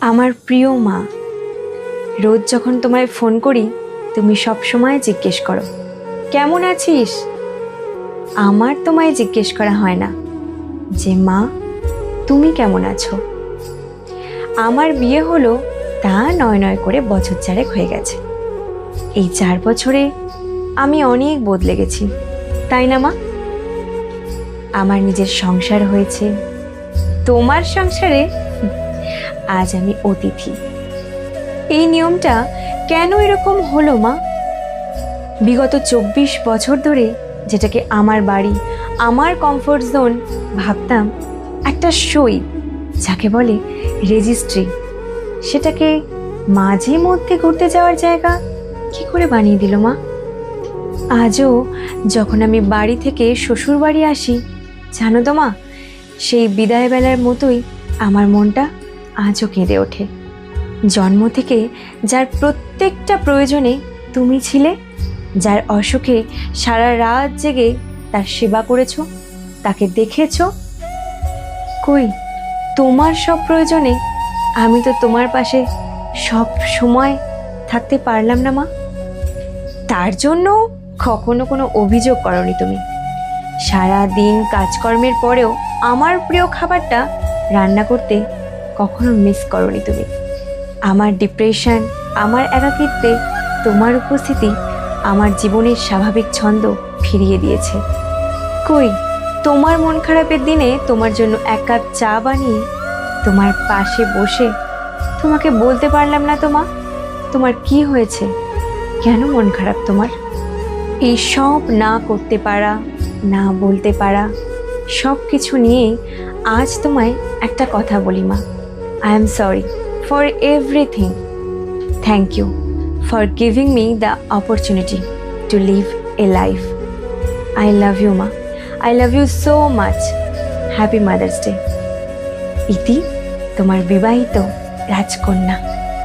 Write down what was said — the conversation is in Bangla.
আমার প্রিয় মা, রোজ যখন তোমায় ফোন করি তুমি সব সময় জিজ্ঞেস করো কেমন আছিস। আমার তোমায় জিজ্ঞেস করা হয় না যে মা তুমি কেমন আছো। আমার বিয়ে হলো তা নয় নয় করে বছর 4 হয়ে গেছে। এই 4 বছরে আমি অনেক বদলে গেছি, তাই না মা? আমার নিজের সংসার হয়েছে, তোমার সংসারে আজ আমি অতিথি। এই নিয়মটা কেন এরকম হলো মা? বিগত 24 বছর ধরে যেটাকে আমার বাড়ি, আমার কমফোর্ট জোন ভাবতাম, একটা সই যাকে বলে রেজিস্ট্রি, সেটাকে মাঝে মধ্যে ঘুরতে যাওয়ার জায়গা কি করে বানিয়ে দিল মা? আজও যখন আমি বাড়ি থেকে শ্বশুর বাড়ি আসি, জানো তো মা, সেই বিদায় বেলার মতোই আমার মনটা আজও কেঁদে ওঠে। জন্ম থেকে যার প্রত্যেকটা প্রয়োজনে তুমি ছিলে, যার অসুখে সারা রাত জেগে তার সেবা করেছো, তাকে দেখেছো, কই তোমার সব প্রয়োজনে আমি তো তোমার পাশে সব সময় থাকতে পারলাম না মা। তার জন্য কখনো কোনো অভিযোগ করনি তুমি। সারা দিন কাজকর্মের পরেও আমার প্রিয় খাবারটা রান্না করতে কখনো মিস করনি তুমি। আমার ডিপ্রেশন, আমার একাকিত্বে তোমার উপস্থিতি আমার জীবনের স্বাভাবিক ছন্দ ফিরিয়ে দিয়েছে। কই তোমার মন খারাপের দিনে তোমার জন্য 1 কাপ চা বানিয়ে তোমার পাশে বসে তোমাকে বলতে পারলাম না তো মা, তোমার কি হয়েছে, কেন মন খারাপ তোমার? এই সব না করতে পারা, না বলতে পারা, সব কিছু নিয়ে আজ তোমায় একটা কথা বলি মা। I am sorry for everything. Thank you for giving me the opportunity to live a life. I love you মা, I love you so much. Happy mother's day. ইতি, তোমার বিবাহিত রাজকন্যা।